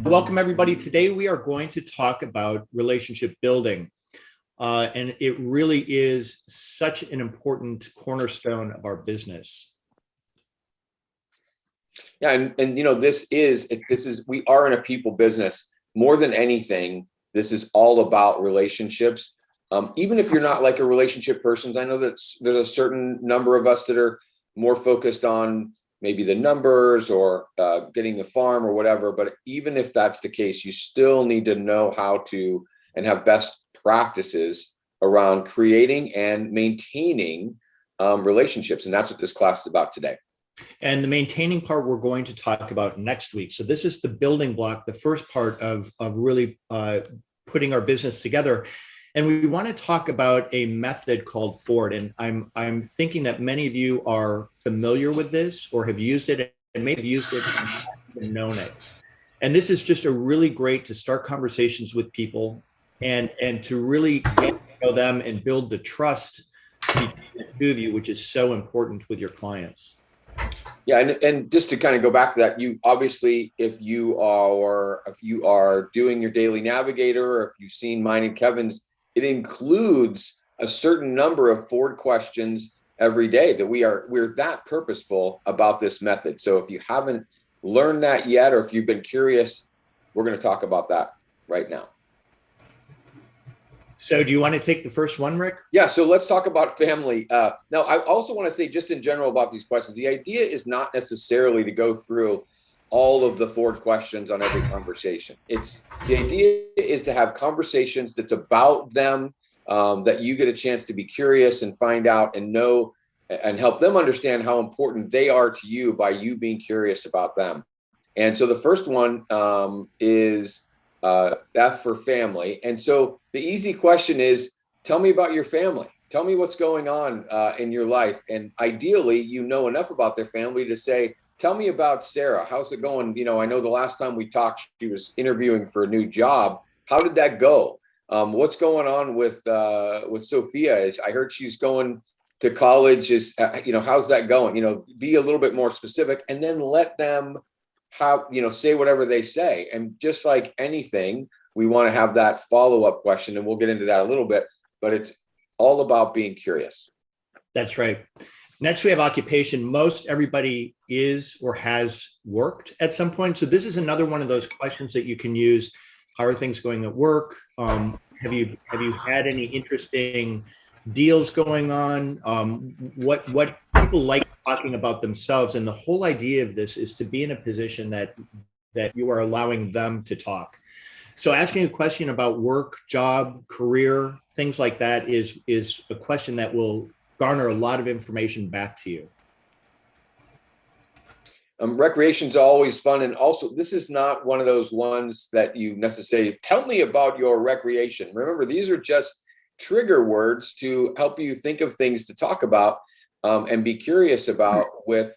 Welcome, everybody. Today, we are going to talk about relationship building. And it really is such an important cornerstone of our business. Yeah, and we are in a people business. More than anything, this is all about relationships. Even if you're not like a relationship person, I know that there's a certain number of us that are more focused on maybe the numbers or getting the farm or whatever. But even if that's the case, you still need to know how to and have best practices around creating and maintaining relationships. And that's what this class is about today. And the maintaining part we're going to talk about next week. So this is the building block, the first part of really putting our business together. And we want to talk about a method called FORD. And I'm thinking that many of you are familiar with this or have used it and may have used it and not even known it. And this is just a really great to start conversations with people and to really get to know them and build the trust between the two of you, which is so important with your clients. Yeah, and just to kind of go back to that, you obviously, if you are doing your daily navigator, or if you've seen mine and Kevin's, it includes a certain number of FORD questions every day that we're that purposeful about this method. So if you haven't learned that yet, or if you've been curious, we're going to talk about that right now. So do you want to take the first one, Rick? Yeah, so let's talk about family. Now, I also want to say just in general about these questions, the idea is not necessarily to go through all of the FORD questions on every conversation. The idea is to have conversations that's about them, that you get a chance to be curious and find out and know and help them understand how important they are to you by you being curious about them. And so the first one is F for family. And so the easy question is, tell me about your family. Tell me what's going on in your life. And ideally, you know enough about their family to say, tell me about Sarah. How's it going? You know, I know the last time we talked, she was interviewing for a new job. How did that go? What's going on with Sophia? I heard she's going to college. How's that going? You know, be a little bit more specific, and then let them say whatever they say. And just like anything, we want to have that follow-up question, and we'll get into that a little bit, but it's all about being curious. That's right. Next, we have occupation. Most everybody is or has worked at some point. So this is another one of those questions that you can use. How are things going at work? Have you had any interesting deals going on? What people like talking about themselves, and the whole idea of this is to be in a position that you are allowing them to talk. So asking a question about work, job, career, things like that is a question that will garner a lot of information back to you. Recreation's always fun. And also, this is not one of those ones that you necessarily tell me about your recreation. Remember, these are just trigger words to help you think of things to talk about and be curious about with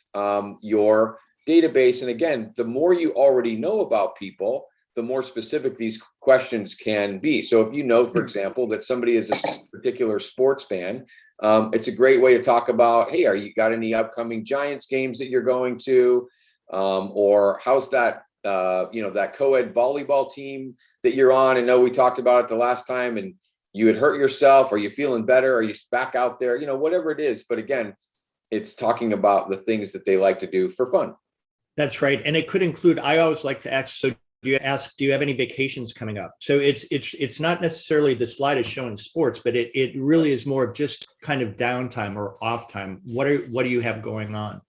your database. And again, the more you already know about people, the more specific these questions can be. So if you know, for example, that somebody is a particular sports fan, it's a great way to talk about, hey, you got any upcoming Giants games that you're going to? Or how's that, that co-ed volleyball team that you're on? I know we talked about it the last time and you had hurt yourself. Are you feeling better? Are you back out there? Whatever it is. But again, it's talking about the things that they like to do for fun. That's right. And it could include, I always like to ask, so do you have any vacations coming up? So it's not necessarily the slide is showing sports, but it really is more of just kind of downtime or off time. What do you have going on?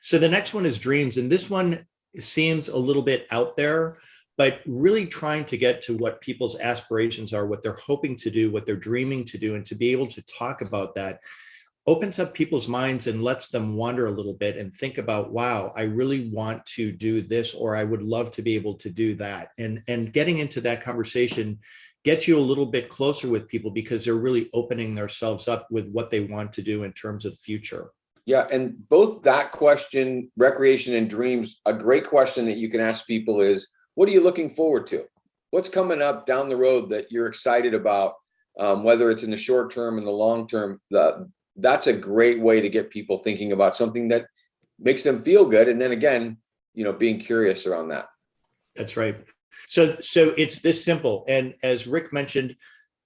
So the next one is dreams. And this one seems a little bit out there, but really trying to get to what people's aspirations are, what they're hoping to do, what they're dreaming to do, and to be able to talk about that opens up people's minds and lets them wander a little bit and think about, wow, I really want to do this, or I would love to be able to do that. And getting into that conversation gets you a little bit closer with people because they're really opening themselves up with what they want to do in terms of future. Yeah, and both that question, recreation and dreams, a great question that you can ask people is, what are you looking forward to? What's coming up down the road that you're excited about, whether it's in the short term and the long term? That's a great way to get people thinking about something that makes them feel good. And then again, being curious around that. That's right. So it's this simple. And as Rick mentioned,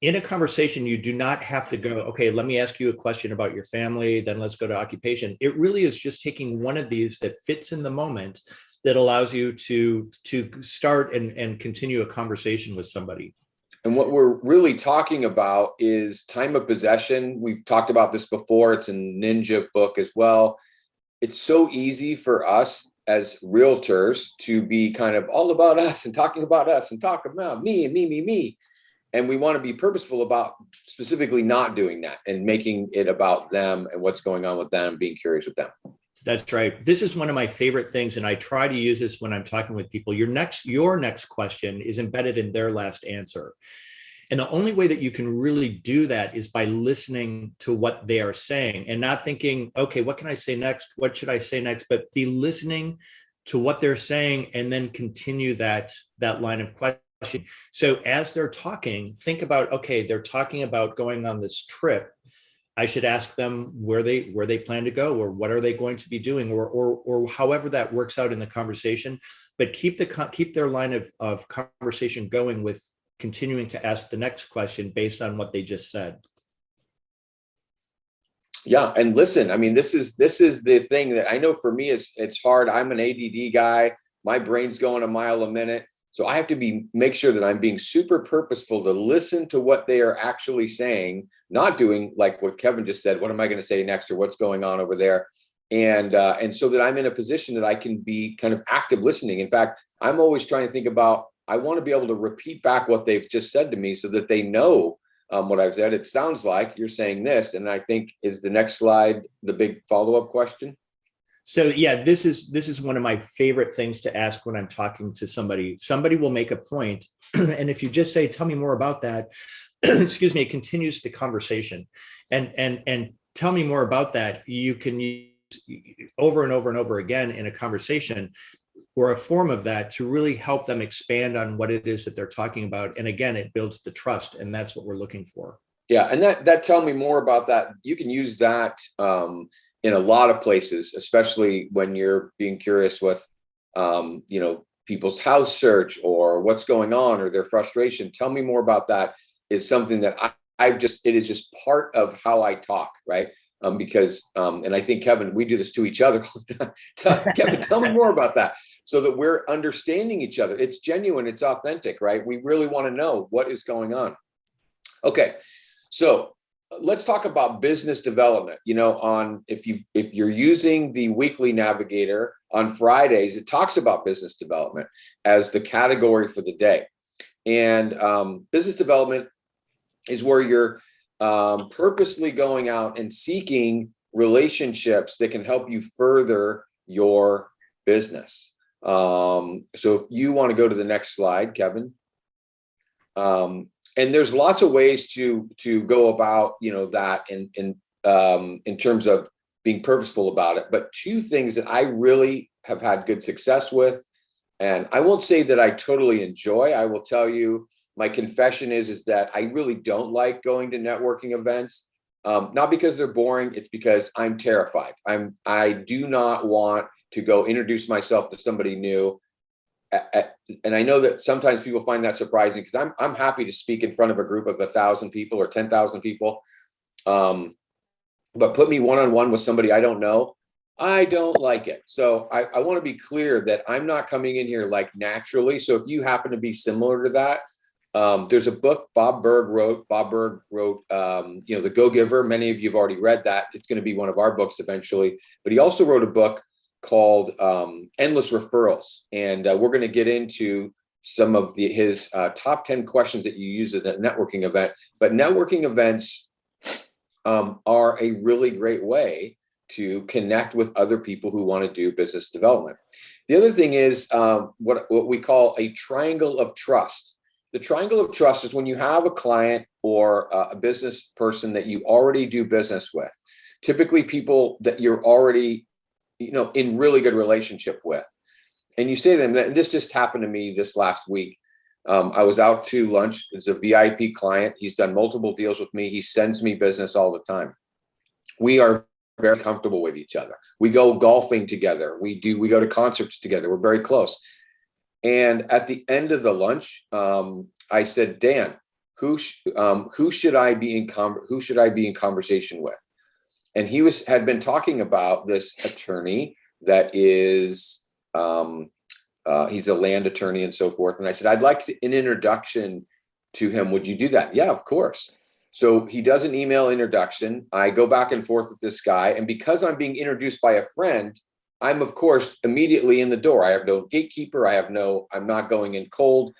in a conversation, you do not have to go, okay, let me ask you a question about your family, then let's go to occupation. It really is just taking one of these that fits in the moment that allows you to start and continue a conversation with somebody. And what we're really talking about is time of possession. We've talked about this before. It's a Ninja book as well. It's so easy for us as realtors to be kind of all about us and talking about us and talk about me and me. And we want to be purposeful about specifically not doing that and making it about them and what's going on with them, being curious with them. That's right. This is one of my favorite things. And I try to use this when I'm talking with people. Your next question is embedded in their last answer. And the only way that you can really do that is by listening to what they are saying and not thinking, okay, what can I say next? What should I say next? But be listening to what they're saying and then continue that line of question. So as they're talking, think about, okay, they're talking about going on this trip. I should ask them where they plan to go, or what are they going to be doing, or however that works out in the conversation. But keep their line of conversation going with continuing to ask the next question based on what they just said. Yeah, and listen, I mean, this is the thing that I know for me is it's hard. I'm an ADD guy. My brain's going a mile a minute. So I have to make sure that I'm being super purposeful to listen to what they are actually saying, not doing like what Kevin just said, what am I going to say next, or what's going on over there? And so that I'm in a position that I can be kind of active listening. In fact, I'm always trying to think about, I want to be able to repeat back what they've just said to me so that they know what I've said. It sounds like you're saying this. And I think is the next slide the big follow-up question? So yeah, this is one of my favorite things to ask when I'm talking to somebody. Somebody will make a point, and if you just say, "Tell me more about that," excuse me, it continues the conversation. And tell me more about that. You can use over and over and over again in a conversation, or a form of that to really help them expand on what it is that they're talking about. And again, it builds the trust, and that's what we're looking for. Yeah, and that tell me more about that. You can use that in a lot of places, especially when you're being curious with, people's house search or what's going on or their frustration. Tell me more about that is something that it is just part of how I talk, right? Because and I think, Kevin, we do this to each other. Kevin, tell me more about that so that we're understanding each other. It's genuine, it's authentic, right? We really want to know what is going on. Okay, so let's talk about business development. If you're using the Weekly Navigator on Fridays, it talks about business development as the category for the day. And business development is where you're purposely going out and seeking relationships that can help you further your business. So if you want to go to the next slide, Kevin. And there's lots of ways to go about, that in terms of being purposeful about it. But two things that I really have had good success with, and I won't say that I totally enjoy. I will tell you, my confession is that I really don't like going to networking events. Not because they're boring. It's because I'm terrified. I do not want to go introduce myself to somebody new. And I know that sometimes people find that surprising because I'm happy to speak in front of a group of 1,000 people or 10,000 people. But put me one-on-one with somebody I don't know, I don't like it. So I want to be clear that I'm not coming in here like naturally. So if you happen to be similar to that, there's a book Bob Burg wrote. Bob Burg wrote, The Go-Giver. Many of you have already read that. It's going to be one of our books eventually. But he also wrote a book called Endless Referrals. And we're going to get into some of his top 10 questions that you use at a networking event. But networking events are a really great way to connect with other people who want to do business development. The other thing is what we call a triangle of trust. The triangle of trust is when you have a client or a business person that you already do business with, typically people that you're already in really good relationship with. And you say to them that this just happened to me this last week. I was out to lunch. It's a VIP client. He's done multiple deals with me. He sends me business all the time. We are very comfortable with each other. We go golfing together. We go to concerts together. We're very close. And at the end of the lunch, I said, Dan, who should I be in conversation with? And he had been talking about this attorney that is, he's a land attorney and so forth. And I said, I'd like an introduction to him. Would you do that? Yeah, of course. So he does an email introduction. I go back and forth with this guy. And because I'm being introduced by a friend, I'm of course immediately in the door. I have no gatekeeper. I'm not going in cold.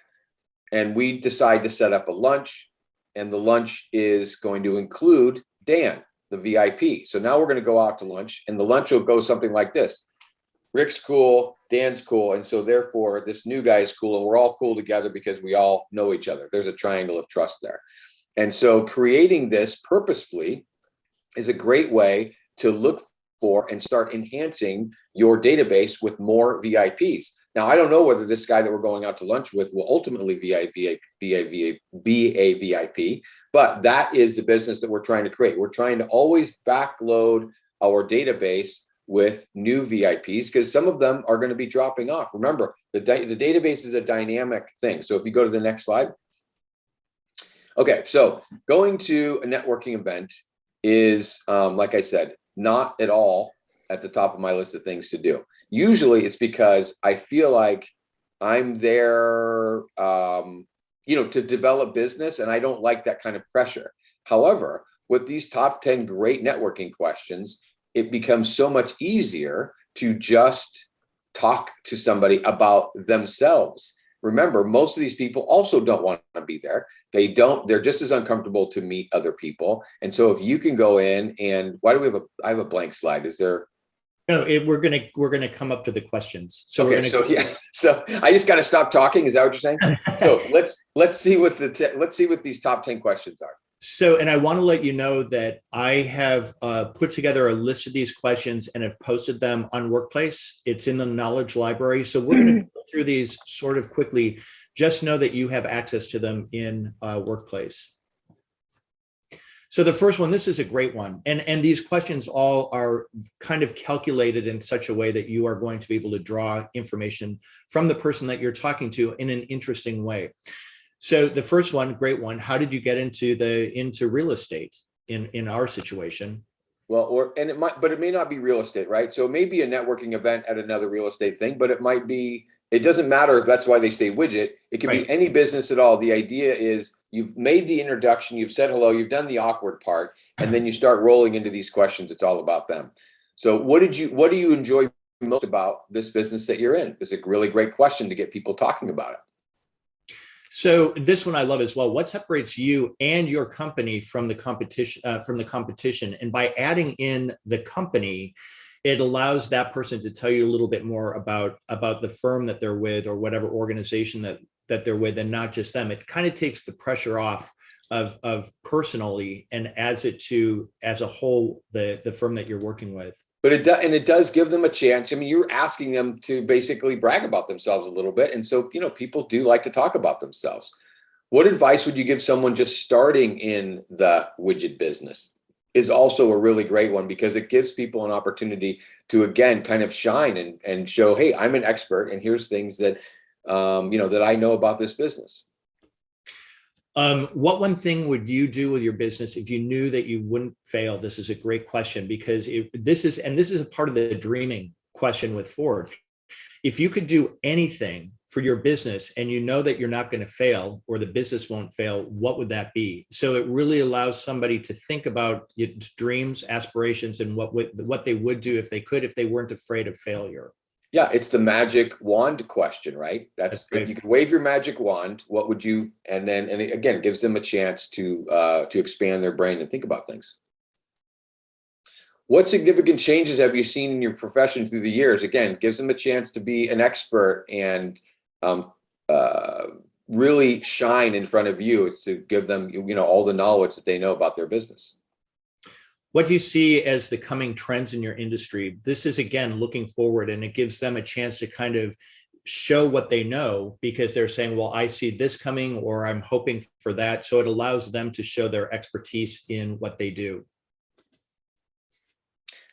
And we decide to set up a lunch. And the lunch is going to include Dan, the VIP. So now we're going to go out to lunch, and the lunch will go something like this. Rick's cool, Dan's cool. And so therefore this new guy is cool, and we're all cool together because we all know each other. There's a triangle of trust there. And so creating this purposefully is a great way to look for and start enhancing your database with more VIPs. Now, I don't know whether this guy that we're going out to lunch with will ultimately be a VIP, but that is the business that we're trying to create. We're trying to always backload our database with new VIPs because some of them are going to be dropping off. Remember, the database is a dynamic thing. So if you go to the next slide. Okay, so going to a networking event is, like I said, not at all at the top of my list of things to do. Usually it's because I feel like I'm there, to develop business, and I don't like that kind of pressure. However, with these top 10 great networking questions, it becomes so much easier to just talk to somebody about themselves. Remember, most of these people also don't want to be there. They're just as uncomfortable to meet other people. And so if you can go in and I have a blank slide. Is there? No, we're gonna come up to the questions. So okay, so I just got to stop talking. Is that what you're saying? So let's see what these top 10 questions are. So, and I want to let you know that I have put together a list of these questions and have posted them on Workplace. It's in the knowledge library. So we're going to go through these sort of quickly. Just know that you have access to them in Workplace. So the first one, this is a great one. And these questions all are kind of calculated in such a way that you are going to be able to draw information from the person that you're talking to in an interesting way. So the first one, great one. How did you get into real estate in our situation? Well, it may not be real estate, right? So it may be a networking event at another real estate thing, but it doesn't matter if that's why they say widget. It can be any business at all. The idea is you've made the introduction, you've said hello, you've done the awkward part, and then you start rolling into these questions. It's all about them. So what do you enjoy most about this business that you're in? It's a really great question to get people talking about it. So this one I love as well. What separates you and your company from the competition? And by adding in the company, it allows that person to tell you a little bit more about the firm that they're with or whatever organization that they're with, and not just them. It kind of takes the pressure off of personally and adds it to as a whole the firm that you're working with. But it does give them a chance. I mean, you're asking them to basically brag about themselves a little bit. And so, people do like to talk about themselves. What advice would you give someone just starting in the widget business? Is also a really great one because it gives people an opportunity to, again, kind of shine and show, hey, I'm an expert and here's things that, that I know about this business. What one thing would you do with your business if you knew that you wouldn't fail? This is a great question because this is a part of the dreaming question with Ford. If you could do anything for your business and you know that you're not going to fail or the business won't fail, what would that be? So it really allows somebody to think about dreams, aspirations, and what they would do if they weren't afraid of failure. Yeah, it's the magic wand question, right? That's if you could wave your magic wand, what would you? And again, gives them a chance to expand their brain and think about things. What significant changes have you seen in your profession through the years? Again, gives them a chance to be an expert and really shine in front of you. It's to give them, all the knowledge that they know about their business. What do you see as the coming trends in your industry? This is, again, looking forward, and it gives them a chance to kind of show what they know because they're saying, well, I see this coming, or I'm hoping for that. So it allows them to show their expertise in what they do.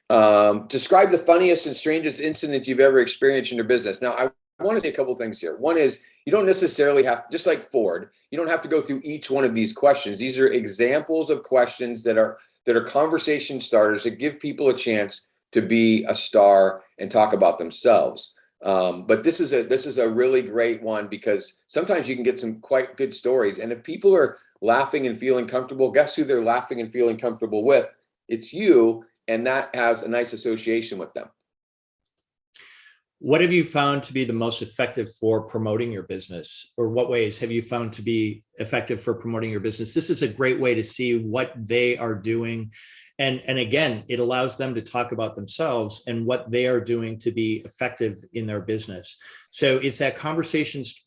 Describe the funniest and strangest incident you've ever experienced in your business. Now, I want to say a couple things here. One is you don't necessarily have, just like Ford, you don't have to go through each one of these questions. These are examples of questions that are conversation starters that give people a chance to be a star and talk about themselves. But this is a really great one because sometimes you can get some quite good stories. And if people are laughing and feeling comfortable, guess who they're laughing and feeling comfortable with? It's you, and that has a nice association with them. What have you found to be the most effective for promoting your business, or what ways have you found to be effective for promoting your business? This is a great way to see what they are doing. And again, it allows them to talk about themselves and what they are doing to be effective in their business. So it's that conversations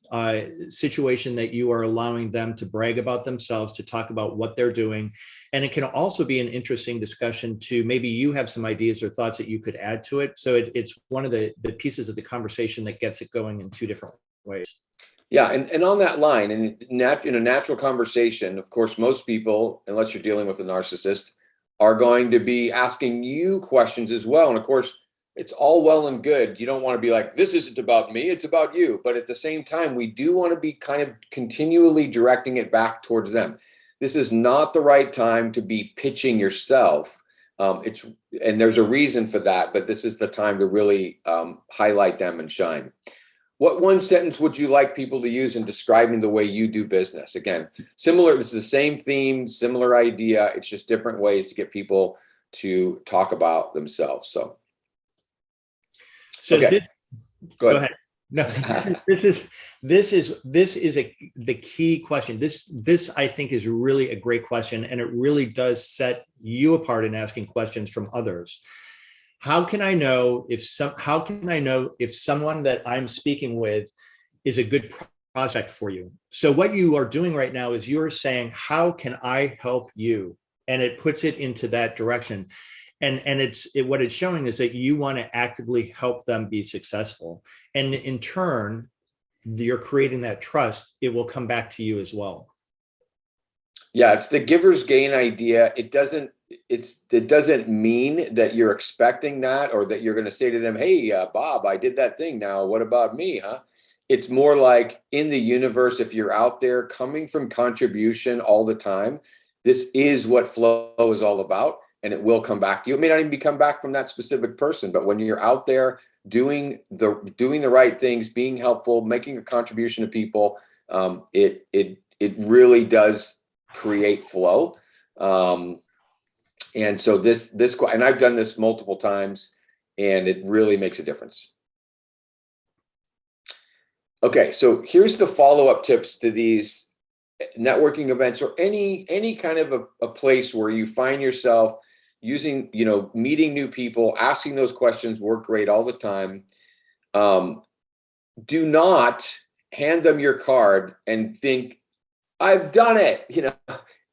situation that you are allowing them to brag about themselves, to talk about what they're doing. And it can also be an interesting discussion to maybe you have some ideas or thoughts that you could add to it. So it's one of the pieces of the conversation that gets it going in two different ways. Yeah, and on that line, and in a natural conversation, of course, most people, unless you're dealing with a narcissist, are going to be asking you questions as well. And of course, it's all well and good. You don't want to be like, this isn't about me, it's about you. But at the same time, we do want to be kind of continually directing it back towards them. This is not the right time to be pitching yourself. And there's a reason for that, but this is the time to really highlight them and shine. What one sentence would you like people to use in describing the way you do business? Again, similar, this is the same theme, similar idea. It's just different ways to get people to talk about themselves. So okay. Go ahead. No, this is the key question. This I think is really a great question, and it really does set you apart in asking questions from others. How can I know if someone that I'm speaking with is a good prospect for you? So what you are doing right now is you're saying, how can I help you? And it puts it into that direction. And what it's showing is that you want to actively help them be successful. And in turn, you're creating that trust. It will come back to you as well. Yeah, it's the giver's gain idea. It doesn't mean that you're expecting that, or that you're going to say to them, hey, Bob, I did that thing. Now, what about me? Huh? It's more like in the universe, if you're out there coming from contribution all the time, this is what flow is all about, and it will come back to you. It may not even come back from that specific person, but when you're out there doing the right things, being helpful, making a contribution to people, it really does create flow. And so and I've done this multiple times, and it really makes a difference. Okay, so here's the follow-up tips to these networking events, or any kind of a place where you find yourself using, meeting new people, asking those questions work great all the time. Do not hand them your card and think, I've done it,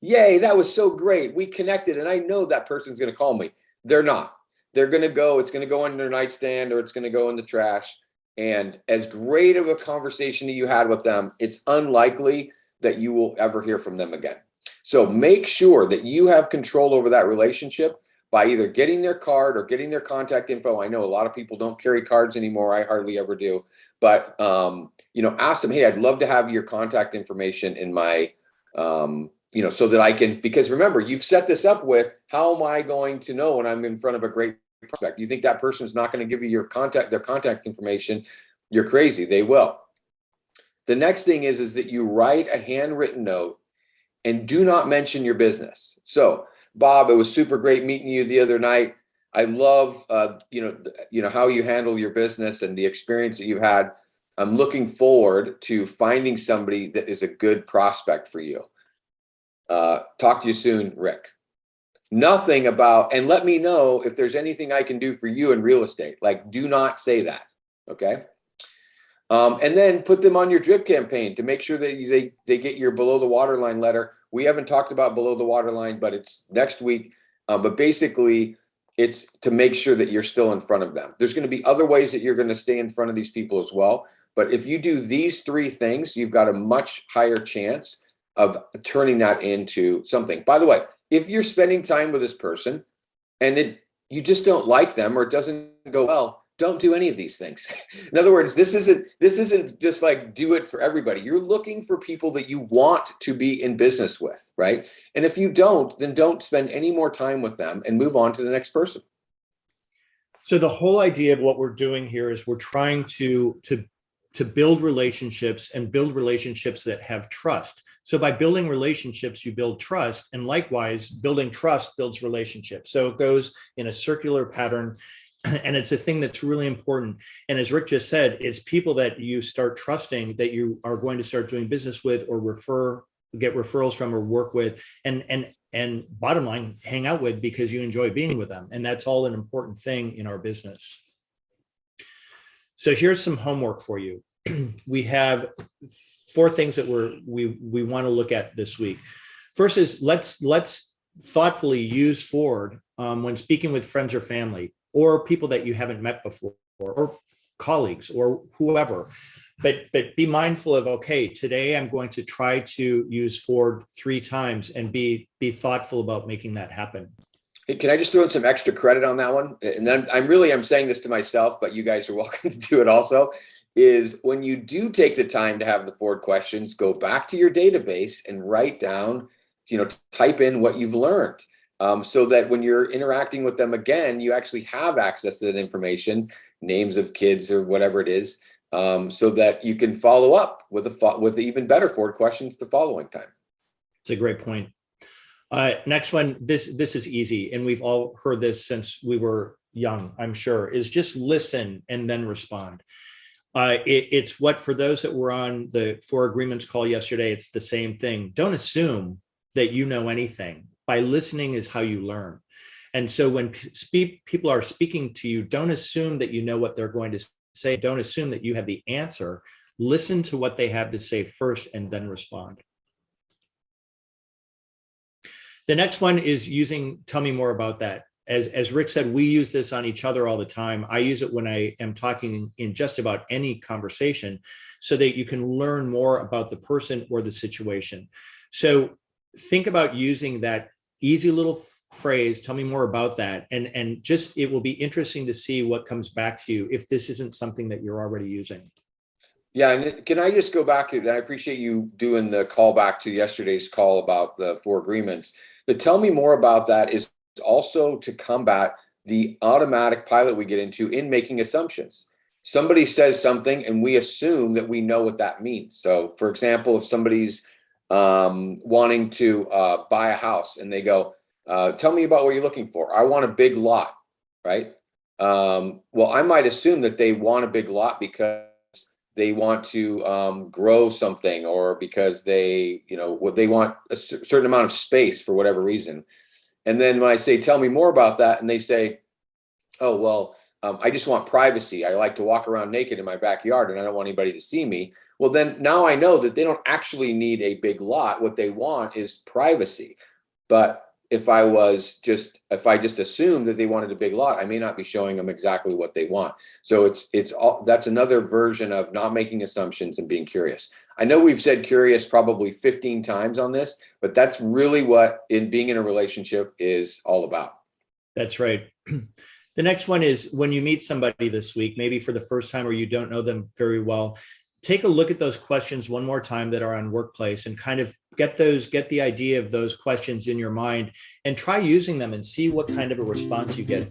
yay, that was so great. We connected, and I know that person's going to call me. They're not. They're going to go, it's going to go on their nightstand, or it's going to go in the trash. And as great of a conversation that you had with them, it's unlikely that you will ever hear from them again. So make sure that you have control over that relationship by either getting their card or getting their contact info. I know a lot of people don't carry cards anymore. I hardly ever do. But, ask them, hey, I'd love to have your contact information in my, so that I can, because remember, you've set this up with, how am I going to know when I'm in front of a great prospect? You think that person's not going to give you their contact information? You're crazy. They will. The next thing is that you write a handwritten note and do not mention your business. So, Bob, it was super great meeting you the other night. I love, how you handle your business and the experience that you've had. I'm looking forward to finding somebody that is a good prospect for you. Talk to you soon, Rick. Nothing about, and let me know if there's anything I can do for you in real estate. Like, do not say that. Okay. And then put them on your drip campaign to make sure that they get your below the waterline letter. We haven't talked about below the waterline, but it's next week. But basically, it's to make sure that you're still in front of them. There's going to be other ways that you're going to stay in front of these people as well. But if you do these three things, you've got a much higher chance of turning that into something. By the way, if you're spending time with this person and you just don't like them or it doesn't go well, don't do any of these things. In other words, this isn't just like do it for everybody. You're looking for people that you want to be in business with, right? And if you don't, then don't spend any more time with them and move on to the next person. So the whole idea of what we're doing here is we're trying to build relationships and build relationships that have trust. So by building relationships, you build trust, and likewise, building trust builds relationships. So it goes in a circular pattern, and it's a thing that's really important. And as Rick just said, it's people that you start trusting that you are going to start doing business with, or get referrals from, or work with, and bottom line, hang out with, because you enjoy being with them. And that's all an important thing in our business. So here's some homework for you. We have 4 things that we want to look at this week. First is let's thoughtfully use Ford when speaking with friends or family, or people that you haven't met before, or colleagues, or whoever. But be mindful of, okay, today I'm going to try to use Ford 3 times, and be thoughtful about making that happen. Can I just throw in some extra credit on that one? And then I'm saying this to myself, but you guys are welcome to do it also. Is when you do take the time to have the Ford questions, go back to your database and write down, type in what you've learned, so that when you're interacting with them again, you actually have access to that information, names of kids or whatever it is, so that you can follow up with even better Ford questions the following time. It's a great point. Next one, this is easy, and we've all heard this since we were young, I'm sure, is just listen and then respond. It's what, for those that were on the 4 Agreements call yesterday, it's the same thing. Don't assume that you know anything. By listening is how you learn. And so when people are speaking to you, don't assume that you know what they're going to say. Don't assume that you have the answer. Listen to what they have to say first and then respond. The next one is tell me more about that. As Rick said, we use this on each other all the time. I use it when I am talking in just about any conversation, so that you can learn more about the person or the situation. So think about using that easy little phrase, tell me more about that. And just, it will be interesting to see what comes back to you if this isn't something that you're already using. Yeah, and can I just go back? And I appreciate you doing the call back to yesterday's call about the 4 Agreements. But tell me more about that is also to combat the automatic pilot we get into in making assumptions. Somebody says something and we assume that we know what that means. So for example, if somebody's wanting to buy a house and they go, tell me about what you're looking for. I want a big lot, right? Well, I might assume that they want a big lot because they want to grow something, or because they want a certain amount of space for whatever reason. And then when I say, tell me more about that, and they say, oh, well, I just want privacy. I like to walk around naked in my backyard and I don't want anybody to see me. Well, then now I know that they don't actually need a big lot. What they want is privacy. But if I just assumed that they wanted a big lot, I may not be showing them exactly what they want. So that's another version of not making assumptions and being curious. I know we've said curious probably 15 times on this, but that's really what being in a relationship is all about. That's right. The next one is, when you meet somebody this week, maybe for the first time, or you don't know them very well, take a look at those questions one more time that are on Workplace, and kind of get the idea of those questions in your mind, and try using them and see what kind of a response you get.